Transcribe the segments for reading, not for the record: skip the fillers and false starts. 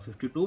52,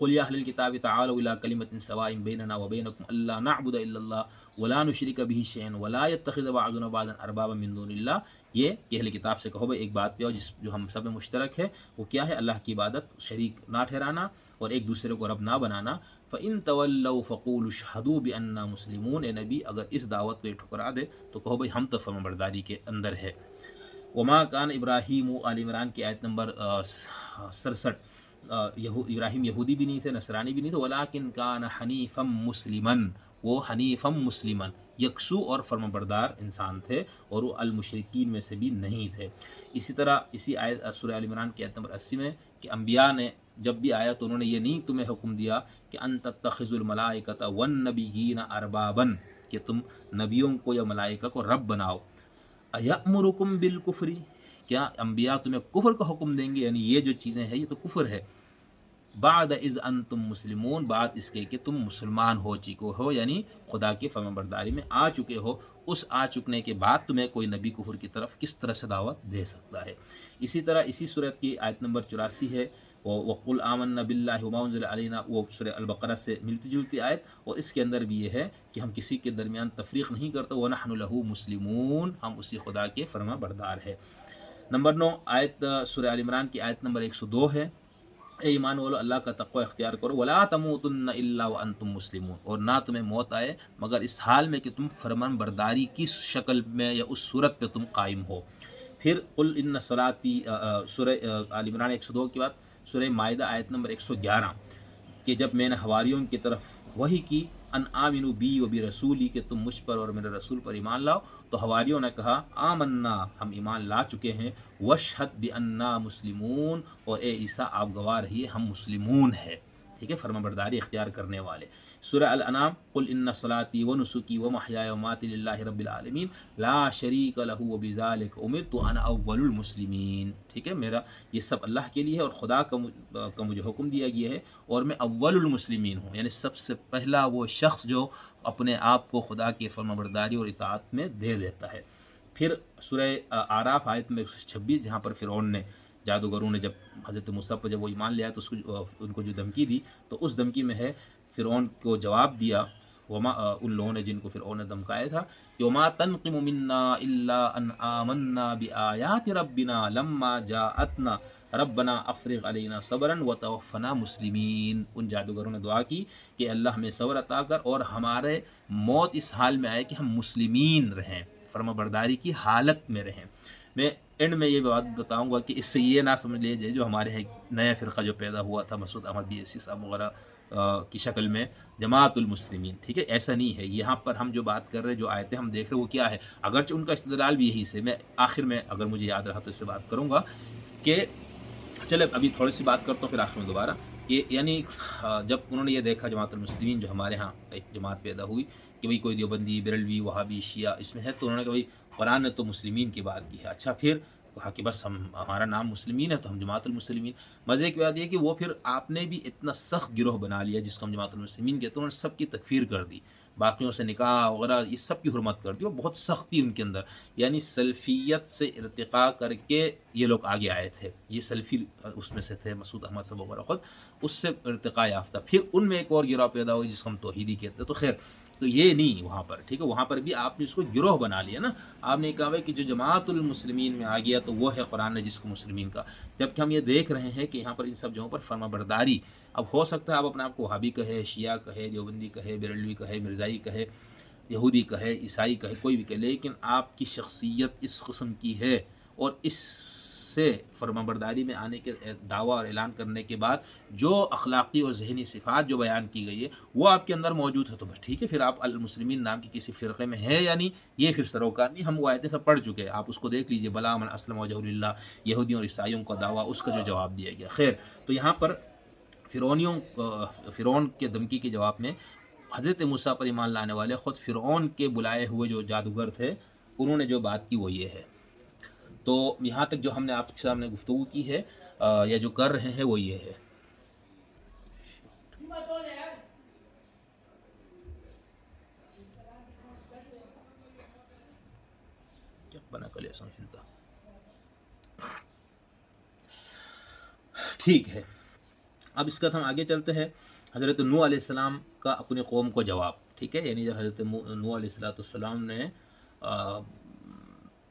قل یا اہل الکتاب تعالوا الی کلمۃ سواء بیننا وبینکم الا نعبد الا اللہ ولا نشرک بہ شیئا ولا یتخذ بعضنا بعضا اربابا من دون اللہ. یہ کہ اہل کتاب سے کہو بھائی ایک بات پہ آؤ جو ہم سب میں مشترک ہے، وہ کیا ہے؟ اللہ کی عبادت شریک نہ ٹھہرانا اور ایک دوسرے کو رب نہ بنانا. فَإِن تَوَلَّوْا فَقُولُوا اشْهَدُوا بِأَنَّا مُسْلِمُونَ. اے نبی اگر اس دعوت کو ٹھکرا دے تو کہو بھائی ہم تو فرمانبرداری کے اندر ہے. وما کان ابراہیم، آل عمران کی آیت نمبر 67. ابراہیم یہودی بھی نہیں تھے، نصرانی بھی نہیں تھے. ولیکن کان حنیفا مسلما، وہ حنیفا مسلما یکسو اور فرمانبردار انسان تھے، اور وہ المشرکین میں سے بھی نہیں تھے. اسی طرح اسی آیت سورہ آل عمران کی آیت نمبر 80 میں کہ انبیاء نے جب بھی آیا تو انہوں نے یہ نہیں تمہیں حکم دیا کہ ان تتخذوا الملائکۃ والنبیین اربابا، کہ تم نبیوں کو یا ملائکہ کو رب بناؤ. ایامرکم بالکفر، کیا انبیاء تمہیں کفر کا حکم دیں گے؟ یعنی یہ جو چیزیں ہیں یہ تو کفر ہے. بعد اذ انتم مسلمون، بعد اس کے کہ تم مسلمان ہو چکے ہو، یعنی خدا کی فرمانبرداری میں آ چکے ہو. اس آ چکنے کے بعد تمہیں کوئی نبی کفر کی طرف کس طرح سے دعوت دے سکتا ہے؟ اسی طرح اسی صورت کی آیت نمبر 84 ہے وَقُلْ آمَنَّا بِاللَّهِ وَمَا أُنزِلَ عَلَيْنَا، وہ سورہ البقرہ سے ملتی جلتی آیت، اور اس کے اندر بھی یہ ہے کہ ہم کسی کے درمیان تفریق نہیں کرتے. وَنَحْنُ لَهُ مُسْلِمُونَ، ہم اسی خدا کے فرما بردار ہے. نمبر 9 آیت سورہ آل عمران کی آیت نمبر 102 ہے. اے ایمان والو اللہ کا تقوی اختیار کرو. وَلَا تَمُوتُنَّ إِلَّا وَأَنْتُمْ مُسْلِمُونَ، اور نہ تمہیں موت آئے مگر اس حال میں کہ تم فرمان برداری کی شکل میں یا اس صورت پہ تم قائم ہو. پھر قل ان صلاتی، سورہ آل عمران 102 کے بعد سورہ مائدہ آیت نمبر 111 کہ جب میں نے حواریوں کی طرف وحی کی ان آمنوا بی و برسولی، کہ تم مجھ پر اور میرے رسول پر ایمان لاؤ، تو حواریوں نے کہا آمنا، ہم ایمان لا چکے ہیں. واشہد بأننا مسلمون، اور اے عیسیٰ آپ گواہ رہیے ہم مسلمون ہیں. ٹھیک ہے، فرما برداری اختیار کرنے والے. سورہ الانعام قل ان صلاتی ونسکی ومحیای ومماتی للہ رب العالمین لا شریک لہ وبذلک امرت وانا اول المسلمین. ٹھیک ہے، میرا یہ سب اللہ کے لیے ہے اور خدا کا مجھے حکم دیا گیا ہے اور میں اول المسلمین ہوں، یعنی سب سے پہلا وہ شخص جو اپنے آپ کو خدا کی فرمانبرداری اور اطاعت میں دے دیتا ہے. پھر سورہ اعراف آیت میں 26 جہاں پر فرعون نے، جادوگروں نے جب حضرت موسیٰ پر جب وہ ایمان لے آیا تو ان کو جو دھمکی دی، تو اس دھمکی میں ہے فرعون کو جواب دیا وما ان لوگوں نے جن کو فرعون نے دھمکایا تھا کہ وما تنقم منا الا ان آمنا بآیات ربنا لما جاءتنا ربنا افرغ علینا صبرا وتوفنا مسلمین. ان جادوگروں نے دعا کی کہ اللہ ہمیں صبر عطا کر اور ہمارے موت اس حال میں آئے کہ ہم مسلمین رہیں، فرما برداری کی حالت میں رہیں. میں اینڈ میں یہ بات بتاؤں گا کہ اس سے یہ نہ سمجھ لیجیے جو ہمارے ایک نیا فرقہ جو پیدا ہوا تھا مسعود احمد BSc صاحب وغیرہ کی شکل میں جماعت المسلمین، ٹھیک ہے، ایسا نہیں ہے. یہاں پر ہم جو بات کر رہے ہیں، جو آیتیں ہم دیکھ رہے ہیں، وہ کیا ہے؟ اگرچہ ان کا استدلال بھی یہی سے، میں آخر میں اگر مجھے یاد رہا تو اس سے بات کروں گا کہ چلے ابھی تھوڑی سی بات کرتا ہوں پھر آخر میں دوبارہ. یہ یعنی جب انہوں نے یہ دیکھا جماعت المسلمین جو ہمارے ہاں ایک جماعت پیدا ہوئی کہ بھئی کوئی دیوبندی، بریلوی، وہابی، شیعہ اس میں ہے، تو انہوں نے کہا بھئی قرآن نے تو مسلمین کی بات کی ہے. اچھا، پھر کہا کہ بس ہمارا نام مسلمین ہے تو ہم جماعت المسلمین. مزے کی بات یہ کہ وہ پھر آپ نے بھی اتنا سخت گروہ بنا لیا جس کو ہم جماعت المسلمین کہتے ہیں، انہوں نے سب کی تکفیر کر دی، باقیوں سے نکاح وغیرہ یہ سب کی حرمت کر دی، اور بہت سختی ان کے اندر. یعنی سلفیت سے ارتقاء کر کے یہ لوگ آگے آئے تھے، یہ سلفی اس میں سے تھے، مسعود احمد صاحب وغیرہ خود اس سے ارتقاء یافتہ. پھر ان میں ایک اور گروہ پیدا ہوئی جس کو ہم توحیدی کہتے ہیں. تو خیر، تو یہ نہیں وہاں پر، ٹھیک ہے، وہاں پر بھی آپ نے اس کو گروہ بنا لیا نا. آپ نے کہا کہ جو جماعت المسلمین میں آ گیا تو وہ ہے قرآن نے جس کو مسلمین کا. جبکہ ہم یہ دیکھ رہے ہیں کہ یہاں پر ان سب جگہوں پر فرما برداری، اب ہو سکتا ہے آپ اپنے آپ کو وہابی کہے، شیعہ کہے، دیوبندی کہے، بریلوی کہے، مرزائی کہے، یہودی کہے، عیسائی کہے، کوئی بھی کہے، لیکن آپ کی شخصیت اس قسم کی ہے اور اس سے فرما برداری میں آنے کے دعویٰ اور اعلان کرنے کے بعد جو اخلاقی اور ذہنی صفات جو بیان کی گئی ہے وہ آپ کے اندر موجود ہے، تو بس ٹھیک ہے، پھر آپ المسلمین نام کی کسی فرقے میں ہے یا نہیں، یہ پھر سروکار نہیں. ہم وہ آیتیں سب پڑھ چکے ہیں، آپ اس کو دیکھ لیجئے. بلا من اسلم وجہ للہ، یہودیوں اور عیسائیوں کا دعویٰ، اس کا جو جواب دیا گیا. خیر، تو یہاں پر فرعون کے دھمکی کے جواب میں حضرت موسیٰ پر ایمان لانے والے خود فرعون کے بلائے ہوئے جو جادوگر تھے انہوں نے جو بات کی وہ یہ ہے. تو یہاں تک جو ہم نے آپ کے سامنے گفتگو کی ہے یا جو کر رہے ہیں وہ یہ ہے. بنا کلے سمجھتا ٹھیک ہے. اب اس کا ہم آگے چلتے ہیں حضرت نوح علیہ السلام کا اپنی قوم کو جواب، ٹھیک ہے، یعنی جب حضرت نوح علیہ السلام نے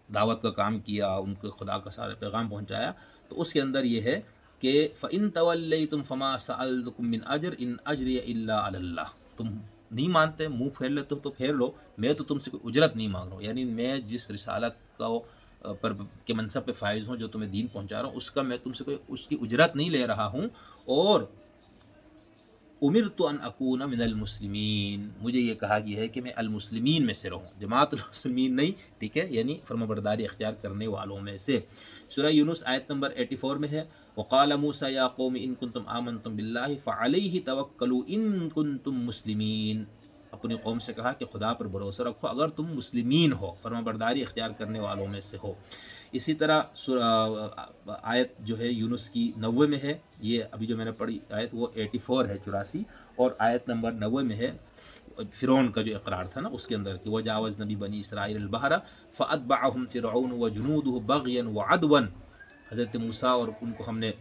دعوت کا کام کیا، ان کو خدا کا سارا پیغام پہنچایا، تو اس کے اندر یہ ہے کہ فَإِن تَوَلَّيْتُمْ فَمَا سَأَلْتُكُم مِّنْ أَجْرٍ إِنْ أَجْرِيَ إِلَّا عَلَى اللَّهِ، تم نہیں مانتے، منہ پھیر لیتے ہو تو پھیر لو، میں تو تم سے کوئی اجرت نہیں مانگ رہا ہوں، یعنی میں جس رسالت کا پر کے منصب پہ فائز ہوں، جو تمہیں دین پہنچا رہا ہوں، اس کا میں تم سے کوئی اس کی اجرت نہیں لے رہا ہوں، اور امرت ان اکون من المسلمین، مجھے یہ کہا گیا ہے کہ میں المسلمین میں سے رہوں، جماعت المسلمین نہیں، ٹھیک ہے، یعنی فرمانبرداری اختیار کرنے والوں میں سے۔ سورہ یونس آیت نمبر 84 میں ہے وقال موسیٰ یا قوم ان کنتم آمنتم باللہ فعلیہ توکلوا ان کنتم مسلمین، اپنی قوم سے کہا کہ خدا پر بھروسہ رکھو اگر تم مسلمین ہو، فرمانبرداری اختیار کرنے والوں میں سے ہو۔ اسی طرح آیت جو ہے یونس کی 90 میں ہے، یہ ابھی جو میں نے پڑھی آیت وہ 84 ہے، 84، اور آیت نمبر 90 میں ہے فرعون کا جو اقرار تھا نا، اس کے اندر کہ وجاوزنا ببنی اسرائیل البحر فاتبعهم فرعون وجنوده بغیا وعدوا، حضرت موسیٰ اور ان کو ہم نے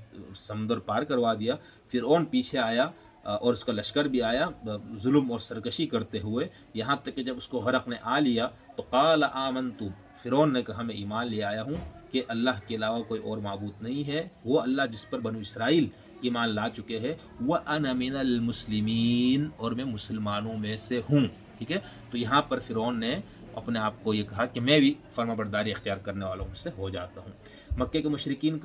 سمندر پار کروا دیا، فرعون پیچھے آیا اور اس کا لشکر بھی آیا ظلم اور سرکشی کرتے ہوئے، یہاں تک کہ جب اس کو غرق نے آ لیا تو قال آمنت، فرعون نے کہا میں ایمان لے آیا ہوں کہ اللہ کے علاوہ کوئی اور معبود نہیں ہے، وہ اللہ جس پر بنو اسرائیل ایمان لا چکے ہیں، وَأَنَا مِنَ الْمُسْلِمِينَ، اور میں مسلمانوں میں سے ہوں، ٹھیک ہے۔ تو یہاں پر فرعون نے اپنے آپ کو یہ کہا کہ میں بھی فرما برداری اختیار کرنے والوں میں سے ہو جاتا ہوں۔ مکے کے مشرکین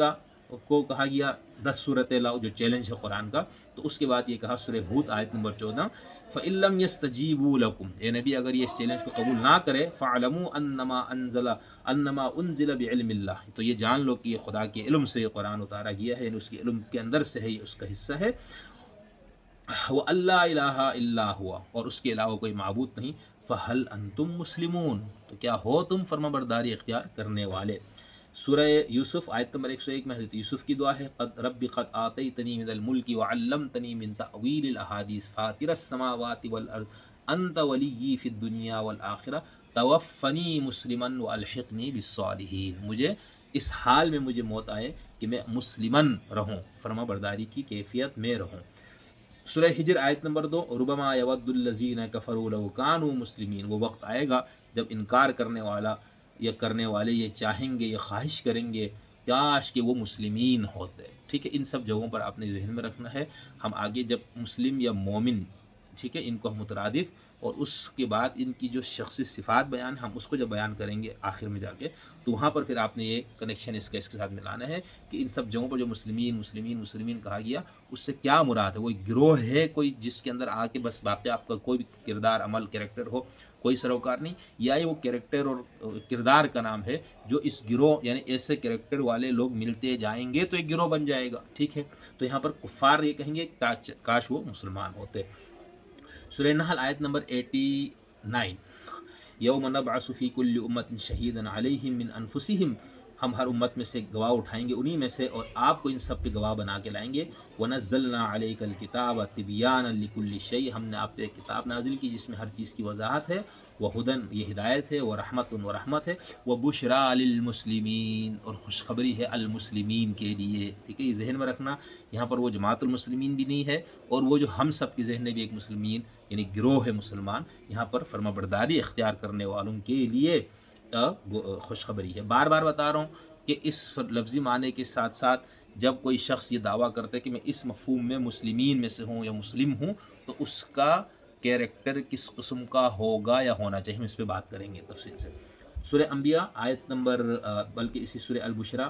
کو کہا گیا 10 صورتیں لاؤ، جو چیلنج ہے قرآن کا، تو اس کے بعد یہ کہا سورہ ہود آیت نمبر 14 فَإِن لَّمْ يَسْتَجِيبُوا لَكُمْ، اے نبی اگر یہ اس چیلنج کو قبول نہ کرے فَاعْلَمُوا أَنَّمَا أُنزِلَ بِعِلْمِ اللَّهِ، تو یہ جان لو کہ یہ خدا کے علم سے یہ قرآن اتارا گیا ہے، یعنی اس کے علم کے اندر سے ہے، یہ اس کا حصہ ہے، وَأَن لَّا إِلَٰهَ إِلَّا هُوَ، اور اس کے علاوہ کوئی معبود نہیں، فَهَلْ أَنتُم مُّسْلِمُونَ، تو کیا ہو تم فرما برداری اختیار کرنے والے۔ سورہ یوسف آیت نمبر 101 میں حضرت یوسف کی دعا ہے رب قد آتیتنی من الملک وعلمتنی من تأویل الاحادیث فاطر السماوات والارض انت ولی فی الدنیا والآخرہ توفنی مسلما والحقنی بالصالحین، مجھے اس حال میں مجھے موت آئے کہ میں مسلمن رہوں، فرما برداری کی کیفیت میں رہوں۔ سورہ ہجر آیت نمبر 2 ربما یود الذین کفروا لو کانوا مسلمین، وہ وقت آئے گا جب انکار کرنے والے یہ چاہیں گے، یہ خواہش کریں گے کاش کہ وہ مسلمین ہوتے، ٹھیک ہے۔ ان سب جگہوں پر آپ نے ذہن میں رکھنا ہے، ہم آگے جب مسلم یا مومن، ٹھیک ہے، ان کو ہم مترادف اور اس کے بعد ان کی جو شخصی صفات بیان، ہم اس کو جب بیان کریں گے آخر میں جا کے، تو وہاں پر پھر آپ نے یہ کنیکشن اس کے ساتھ ملانا ہے کہ ان سب جگہوں پر جو مسلمین مسلمین مسلمین کہا گیا، اس سے کیا مراد ہے؟ وہ ایک گروہ ہے کوئی جس کے اندر آ کے بس باقی آپ کا کوئی بھی کردار عمل کریکٹر ہو، کوئی سروکار نہیں، یا یہ وہ کریکٹر اور کردار کا نام ہے جو اس گروہ، یعنی ایسے کریکٹر والے لوگ ملتے جائیں گے تو ایک گروہ بن جائے گا، ٹھیک ہے۔ تو یہاں پر کفار یہ کہیں گے کاش وہ مسلمان ہوتے۔ سورہ نحل آیت نمبر 89 یوم نبعث فی کل امت شہیدا علیہم من انفسہم، ہم ہر امت میں سے گواہ اٹھائیں گے انہی میں سے اور آپ کو ان سب پہ گواہ بنا کے لائیں گے۔ وَنَزَّلْنَا عَلَيْكَ الْكِتَابَ تِبْيَانًا لِكُلِّ شَيْءٍ، ہم نے آپ پہ ایک کتاب نازل کی جس میں ہر چیز کی وضاحت ہے، وَهُدًى، یہ ہدایت ہے، وَرَحْمَةٌ، ورحمت ہے، وَبُشْرَىٰ لِلْمُسْلِمِينَ، اور خوشخبری ہے المسلمین کے لیے، ٹھیک ہے۔ یہ ذہن میں رکھنا، یہاں پر وہ جماعت المسلمین بھی نہیں ہے اور وہ جو ہم سب کے ذہن میں بھی ایک مسلمین یعنی گروہ ہے مسلمان، یہاں پر فرما برداری اختیار کرنے والوں کے لیے خوشخبری ہے۔ بار بار بتا رہا ہوں کہ اس لفظی معنی کے ساتھ ساتھ جب کوئی شخص یہ دعویٰ کرتا ہے کہ میں اس مفہوم میں مسلمین میں سے ہوں یا مسلم ہوں، تو اس کا کیریکٹر کس قسم کا ہوگا یا ہونا چاہیے، ہم اس پہ بات کریں گے تفصیل سے۔ سورہ انبیاء آیت نمبر بلکہ اسی سورہ البشرا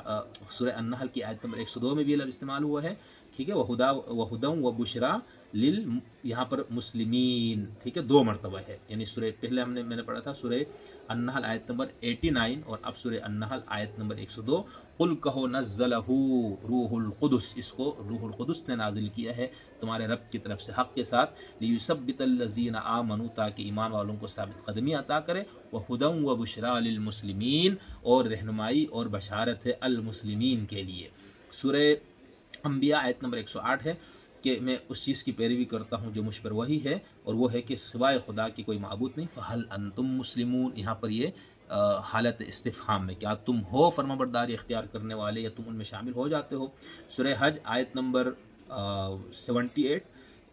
سورہ النحل کی آیت نمبر 102 میں بھی یہ لفظ استعمال ہوا ہے، ٹھیک ہے۔ وہدم و بشرا یہاں پر مسلمین، ٹھیک ہے، 2 مرتبہ ہے، یعنی سورہ پہلے میں نے پڑھا تھا سورہ النحل آیت نمبر 89 اور اب سورہ النحل آیت نمبر 102۔ قل کہو نزلہ روح القدس، اس کو روح القدس نے نازل کیا ہے تمہارے رب کی طرف سے حق کے ساتھ، لیثبت الذین آمنوا، تاکہ ایمان والوں کو ثابت قدمی عطا کرے، وہدی و بشریٰ للمسلمین، اور رہنمائی اور بشارت ہے المسلمین کے لیے۔ سورہ انبیاء آیت نمبر 108 ہے کہ میں اس چیز کی پیروی کرتا ہوں جو مجھ پر وحی ہے، اور وہ ہے کہ سوائے خدا کی کوئی معبود نہیں، فہل انتم مسلمون، یہاں پر یہ حالت استفہام میں، کیا تم ہو فرما برداری اختیار کرنے والے یا تم ان میں شامل ہو جاتے ہو۔ سورہ حج آیت نمبر 78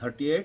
38,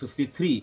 53,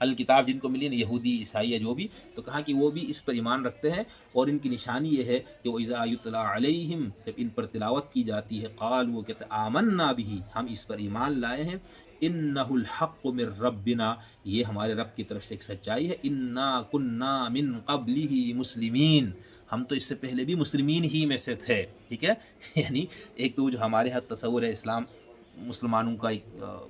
الکتاب جن کو ملی نا، یہودی عیسائی یا جو بھی، تو کہا کہ وہ بھی اس پر ایمان رکھتے ہیں، اور ان کی نشانی یہ ہے کہ وَإِذَا يُتْلَىٰ عَلَيْهِمْ، جب ان پر تلاوت کی جاتی ہے، قالوا، وہ کہتے ہیں آمنا بِهِ، ہم اس پر ایمان لائے ہیں، انہ الحق من ربنا، یہ ہمارے رب کی طرف سے ایک سچائی ہے، انا کننا من قبلہ مسلمین، ہم تو اس سے پہلے بھی مسلمین ہی میں سے تھے، ٹھیک ہے یعنی ایک تو جو ہمارے ہاں تصور ہے اسلام مسلمانوں کا ایک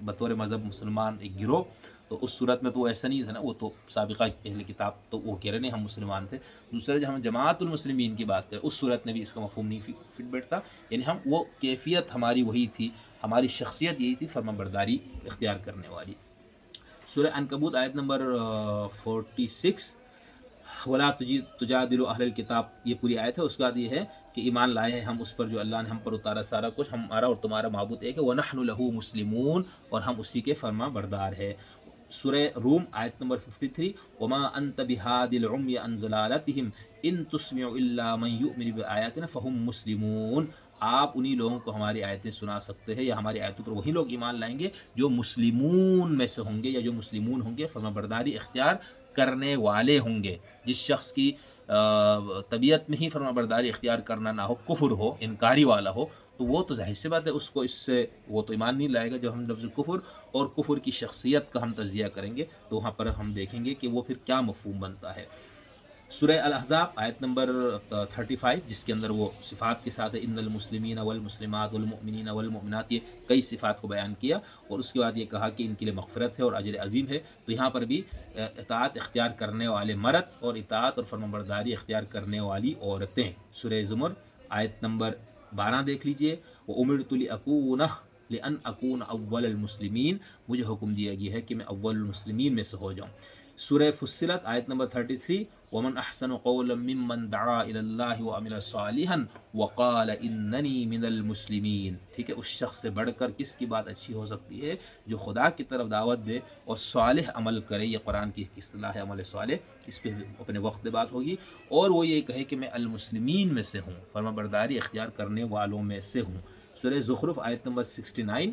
بطور مذہب مسلمان ایک گروہ، تو اس صورت میں تو ایسا نہیں تھا نا، وہ تو سابقہ اہل کتاب تو وہ کہہ رہے نہیں ہم مسلمان تھے۔ دوسرا جب ہم جماعت المسلمین کی بات کریں، اس صورت میں بھی اس کا مفہوم نہیں فٹ بیٹھتا، یعنی ہم وہ کیفیت ہماری وہی تھی، ہماری شخصیت یہی تھی فرما برداری اختیار کرنے والی۔ سورہ عنکبوت آیت نمبر 46، ولا تجادل اہل الکتاب، یہ پوری آیت ہے۔ اس کے بعد یہ ہے کہ ایمان لائے ہیں ہم اس پر جو اللہ نے ہم پر اتارا سارا کچھ، ہمارا اور تمہارا معبود ایک ہے، وَنَحْنُ لَهُ مُسْلِمُونَ، اور ہم اسی کے فرما بردار ہے۔ سورہ روم آیت نمبر 53، وَمَا أَنْتَ بِهَادِ الْعُمْيِ عَنْ ضَلَالَتِهِمْ إِن تُسْمِعُ إِلَّا مَنْ يُؤْمِنُ بِآيَاتِنَا فَهُمْ مُسْلِمُونَ، آپ انہی لوگوں کو ہماری آیتیں سنا سکتے ہیں، یا ہماری آیتوں پر وہی لوگ ایمان لائیں گے جو مسلمون میں سے ہوں گے، یا جو مسلمون ہوں گے، فرما برداری اختیار کرنے والے ہوں گے۔ جس شخص کی طبیعت میں ہی فرما برداری اختیار کرنا نہ ہو، کفر ہو، انکاری والا ہو، تو وہ تو ظاہر سی بات ہے اس کو اس سے وہ تو ایمان نہیں لائے گا۔ جب ہم لفظ کفر اور کفر کی شخصیت کا ہم تجزیہ کریں گے تو وہاں پر ہم دیکھیں گے کہ وہ پھر کیا مفہوم بنتا ہے۔ سورہ الاحزاب آیت نمبر 35، جس کے اندر وہ صفات کے ساتھ ہے، ان المسلمین والمسلمات والمؤمنین والمؤمنات، یہ کئی صفات کو بیان کیا، اور اس کے بعد یہ کہا کہ ان کے لیے مغفرت ہے اور اجر عظیم ہے۔ تو یہاں پر بھی اطاعت اختیار کرنے والے مرد اور اطاعت اور فرمانبرداری اختیار کرنے والی عورتیں۔ سورہ زمر آیت نمبر 12 دیکھ لیجئے، وَأُمِرْتُ لِأَنْ أَكُونَ أَوَّلَ الْمُسْلِمِينَ، مجھے حکم دیا گیا ہے کہ میں اول المسلمین میں سے ہو جاؤں۔ سورہ فصلت آیت نمبر 33، وَمَنْ أَحْسَنُ قَوْلًا مِّمَّنْ دَعَا إِلَى اللَّهِ وَعَمِلَ صَالِحًا وَقَالَ إِنَّنِي مِنَ الْمُسْلِمِينَ، ٹھیک ہے، اس شخص سے بڑھ کر کس کی بات اچھی ہو سکتی ہے جو خدا کی طرف دعوت دے اور صالح عمل کرے، یہ قرآن کی اصطلاح ہے عمل صالح، اس پہ اپنے وقت میں بات ہوگی، اور وہ یہ کہے کہ میں المسلمین میں سے ہوں، فرما برداری اختیار کرنے والوں میں سے ہوں۔ سورہ زخرف آیت نمبر 69،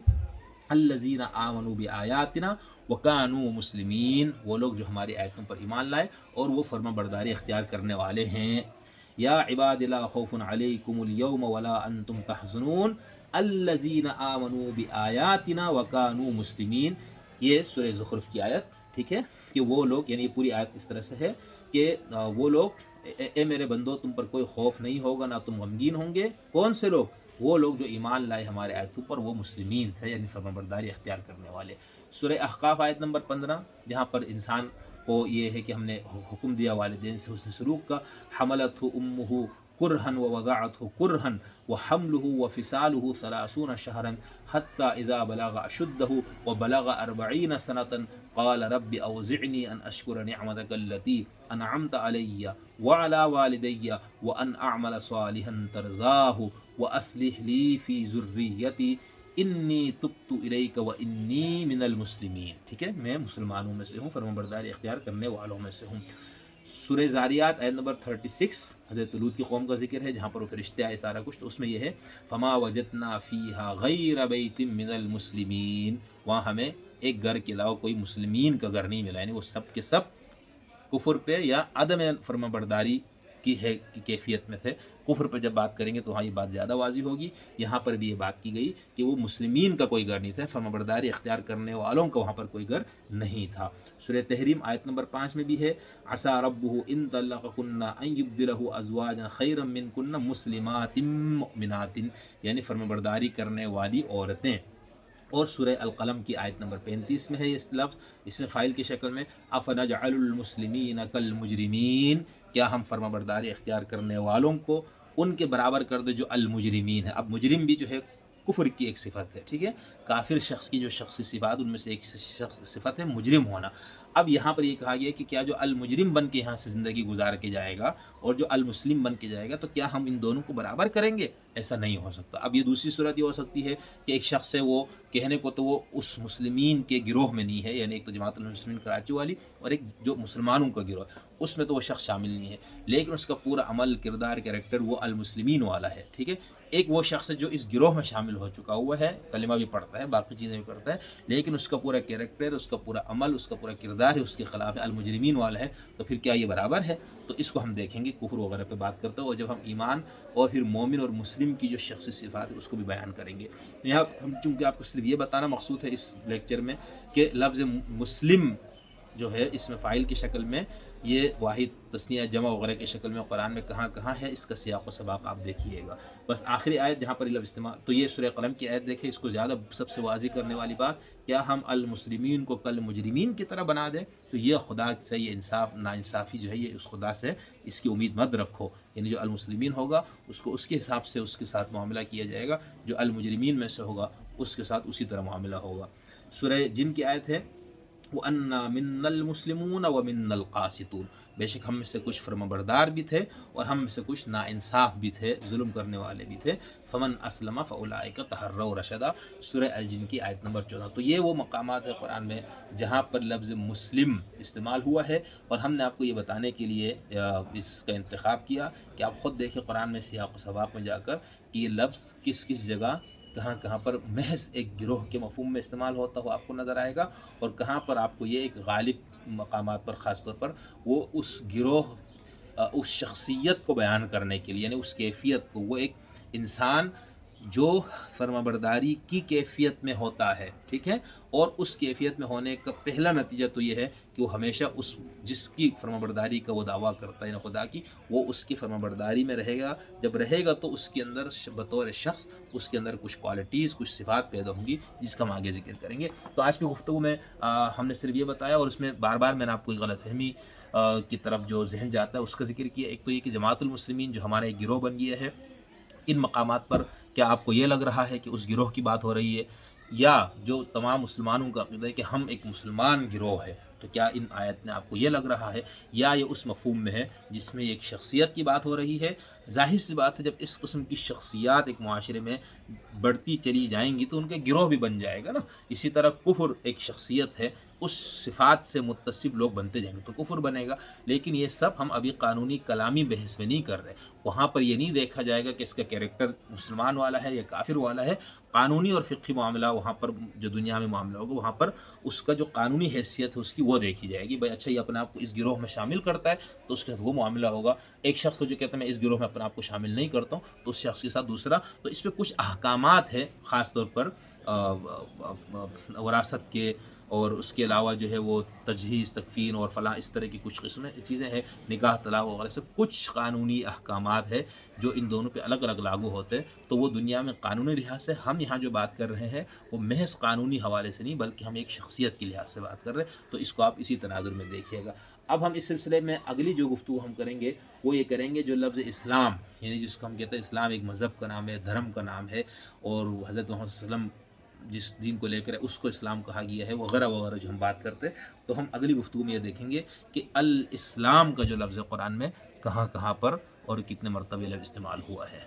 الذین آمنوا بآیاتنا وکانوا مسلمین، وہ لوگ جو ہماری آیتوں پر ایمان لائے اور وہ فرما برداری اختیار کرنے والے ہیں۔ یا عباد لا خوف علیکم اليوم ولا انتم تحزنون الذین آمنوا بآیاتنا وکانوا مسلمین، یہ سورہ زخرف کی آیت، ٹھیک ہے، کہ وہ لوگ، یعنی یہ پوری آیت اس طرح سے ہے کہ وہ لوگ، اے میرے بندو تم پر کوئی خوف نہیں ہوگا، نہ تم غمگین ہوں گے۔ کون سے لوگ؟ وہ لوگ جو ایمان لائے ہمارے آیتوں پر، وہ مسلمین تھے، یعنی فرمانبرداری اختیار کرنے والے۔ سورہ احقاف آیت نمبر 15، جہاں پر انسان کو یہ ہے کہ ہم نے حکم دیا والدین سے حسن سلوک کا، حملتہ امہ کرہا ووضعتہ کرہا وحملہ وفصالہ 30 شہرا حتی اذا بلغ اشدہ وبلغ 40 سنة قال رب اوزعنی ان اشکر نعمتک التی انعمت علی وعلی والدی وان اعمل صالحا ترضاہ واصلح لی فی ذریتی انی تبت الیک وانی من المسلمین، ٹھیک ہے، میں مسلمانوں میں سے ہوں، فرمانبرداری اختیار کرنے والوں میں سے ہوں۔ سورہ زاریات آیت نمبر 36، حضرت لوط کی قوم کا ذکر ہے، جہاں پر وہ فرشتے آئے سارا کچھ، تو اس میں یہ ہے فما وجدنا فیہا غیر بیت من المسلمین، وہاں ہمیں ایک گھر کے علاوہ کوئی مسلمین کا گھر نہیں ملا، یعنی وہ سب کے سب کفر پہ یا عدم فرمانبرداری کی کیفیت میں تھے۔ کفر پہ جب بات کریں گے تو وہاں یہ بات زیادہ واضح ہوگی، یہاں پر بھی یہ بات کی گئی کہ وہ مسلمین کا کوئی گھر نہیں تھا، فرمانبرداری اختیار کرنے والوں کا وہاں پر کوئی گھر نہیں تھا۔ سورہ تحریم آیت نمبر 5 میں بھی ہے، عسى ربه ان طلقكن ان يبدله ازواجا خيرا منكن مسلمات مؤمنات، یعنی فرمانبرداری کرنے والی عورتیں۔ اور سورہ القلم کی آیت نمبر 35 میں ہے یہ لفظ، اس میں فاعل کی شکل میں، افنجعل المسلمین کالمجرمین، کیا ہم فرمانبرداری اختیار کرنے والوں کو ان کے برابر کر دے جو المجرمین ہے۔ اب مجرم بھی جو ہے کفر کی ایک صفت ہے، ٹھیک ہے، کافر شخص کی جو شخصی صفات ان میں سے ایک صفت ہے مجرم ہونا۔ اب یہاں پر یہ کہا گیا کہ کیا جو المجرم بن کے یہاں سے زندگی گزار کے جائے گا اور جو المسلم بن کے جائے گا، تو کیا ہم ان دونوں کو برابر کریں گے؟ ایسا نہیں ہو سکتا۔ اب یہ دوسری صورت یہ ہو سکتی ہے کہ ایک شخص ہے، وہ کہنے کو تو وہ اس مسلمین کے گروہ میں نہیں ہے، یعنی ایک تو جماعت المسلمین کراچی والی اور ایک جو مسلمانوں کا گروہ ہے، اس میں تو وہ شخص شامل نہیں ہے، لیکن اس کا پورا عمل، کردار، کریکٹر وہ المسلمین والا ہے، ٹھیک ہے۔ ایک وہ شخص ہے جو اس گروہ میں شامل ہو چکا ہوا ہے، کلمہ بھی پڑھتا ہے، باقی چیزیں بھی پڑھتا ہے، لیکن اس کا پورا کریکٹر، اس کا پورا عمل، اس کا پورا کردار مردار ہے اس کے خلاف ہے، المجرمین والا ہے، تو پھر کیا یہ برابر ہے؟ تو اس کو ہم دیکھیں گے کفر وغیرہ پہ بات کرتے ہیں، اور جب ہم ایمان اور پھر مومن اور مسلم کی جو شخصی صفات ہے اس کو بھی بیان کریں گے۔ یہاں ہم چونکہ آپ کو صرف یہ بتانا مقصود ہے اس لیکچر میں کہ لفظ مسلم جو ہے اس میں فاعل کی شکل میں، یہ واحد تثنیہ جمع وغیرہ کی شکل میں قرآن میں کہاں کہاں ہے، اس کا سیاق و سباق آپ دیکھیے گا۔ بس آخری آیت جہاں پر یہ لفظ استعمال، تو یہ سورہ قلم کی آیت دیکھیں، اس کو زیادہ سب سے واضح کرنے والی بات، کیا ہم المسلمین کو کل مجرمین کی طرح بنا دیں؟ تو یہ خدا سے یہ ناانصافی جو ہے، یہ اس خدا سے اس کی امید مت رکھو، یعنی جو المسلمین ہوگا اس کو اس کے حساب سے اس کے ساتھ معاملہ کیا جائے گا، جو المجرمین میں سے ہوگا اس کے ساتھ اسی طرح معاملہ ہوگا۔ سورہ جن کی آیت ہے وَأَنَّا مِنَّا الْمُسْلِمُونَ وَمِنَّا الْقَاسِطُونَ، بے شک ہم میں سے کچھ فرمانبردار بھی تھے اور ہم میں سے کچھ ناانصاف بھی تھے، ظلم کرنے والے بھی تھے۔ فمن اسلم فاولئک تحروا رشدا، سورہ الجن کی آیت نمبر 14۔ تو یہ وہ مقامات ہے قرآن میں جہاں پر لفظ مسلم استعمال ہوا ہے، اور ہم نے آپ کو یہ بتانے کے لیے اس کا انتخاب کیا کہ آپ خود دیکھیں قرآن میں سیاق و سباق میں جا کر کہ یہ لفظ کس کس جگہ کہاں کہاں پر محض ایک گروہ کے مفہوم میں استعمال ہوتا ہو آپ کو نظر آئے گا، اور کہاں پر آپ کو یہ ایک غالب مقامات پر خاص طور پر وہ اس گروہ اس شخصیت کو بیان کرنے کے لیے، یعنی اس کیفیت کو، وہ ایک انسان جو فرمانبرداری کی کیفیت میں ہوتا ہے، ٹھیک ہے، اور اس کیفیت میں ہونے کا پہلا نتیجہ تو یہ ہے کہ وہ ہمیشہ اس جس کی فرمانبرداری کا وہ دعویٰ کرتا ہے نا خدا کی، وہ اس کی فرمانبرداری میں رہے گا۔ جب رہے گا تو اس کے اندر بطور شخص اس کے اندر کچھ کوالٹیز، کچھ صفات پیدا ہوں گی جس کا ہم آگے ذکر کریں گے۔ تو آج کی گفتگو میں ہم نے صرف یہ بتایا، اور اس میں بار بار میں نے آپ کو غلط فہمی کی طرف جو ذہن جاتا ہے اس کا ذکر کیا۔ ایک تو یہ کہ جماعت المسلمین جو ہمارا ایک گروہ بن گیا ہے، ان مقامات پر کیا آپ کو یہ لگ رہا ہے کہ اس گروہ کی بات ہو رہی ہے، یا جو تمام مسلمانوں کا عقیدہ ہے کہ ہم ایک مسلمان گروہ ہے، تو کیا ان آیت میں آپ کو یہ لگ رہا ہے، یا یہ اس مفہوم میں ہے جس میں ایک شخصیت کی بات ہو رہی ہے؟ ظاہر سی بات ہے جب اس قسم کی شخصیات ایک معاشرے میں بڑھتی چلی جائیں گی تو ان کا گروہ بھی بن جائے گا نا۔ اسی طرح کفر ایک شخصیت ہے، اس صفات سے متصف لوگ بنتے جائیں گے تو کفر بنے گا۔ لیکن یہ سب ہم ابھی قانونی کلامی بحث میں نہیں کر رہے، وہاں پر یہ نہیں دیکھا جائے گا کہ اس کا کیریکٹر مسلمان والا ہے یا کافر والا ہے۔ قانونی اور فقہی معاملہ وہاں پر جو دنیا میں معاملہ ہوگا، وہاں پر اس کا جو قانونی حیثیت ہے اس کی وہ دیکھی جائے گی۔ بھائی اچھا یہ اپنے آپ کو اس گروہ میں شامل کرتا ہے تو اس کے ساتھ وہ معاملہ ہوگا۔ ایک شخص جو کہتا ہے میں اس گروہ میں اپنے آپ کو شامل نہیں کرتا ہوں تو اس شخص کے ساتھ دوسرا۔ تو اس پہ کچھ احکامات ہیں خاص طور پر وراثت کے، اور اس کے علاوہ جو ہے وہ تجہیز، تکفین اور فلاں اس طرح کی کچھ قسمیں چیزیں ہیں، نکاح، طلاق وغیرہ سے کچھ قانونی احکامات ہیں جو ان دونوں پہ الگ الگ لاگو ہوتے ہیں۔ تو وہ دنیا میں قانونی لحاظ سے ہم یہاں جو بات کر رہے ہیں وہ محض قانونی حوالے سے نہیں، بلکہ ہم ایک شخصیت کے لحاظ سے بات کر رہے ہیں۔ تو اس کو آپ اسی تناظر میں دیکھیے گا۔ اب ہم اس سلسلے میں اگلی جو گفتگو ہم کریں گے وہ یہ کریں گے جو لفظ اسلام، یعنی جس کو ہم کہتے ہیں اسلام ایک مذہب کا نام ہے، دھرم کا نام ہے، اور حضرت محمد صلی اللہ علیہ وسلم جس دین کو لے کر اس کو اسلام کہا گیا ہے، وغیرہ وغیرہ جو ہم بات کرتے ہیں، تو ہم اگلی گفتگو میں یہ دیکھیں گے کہ الاسلام کا جو لفظ ہے قرآن میں کہاں کہاں پر اور کتنے مرتبہ لفظ استعمال ہوا ہے۔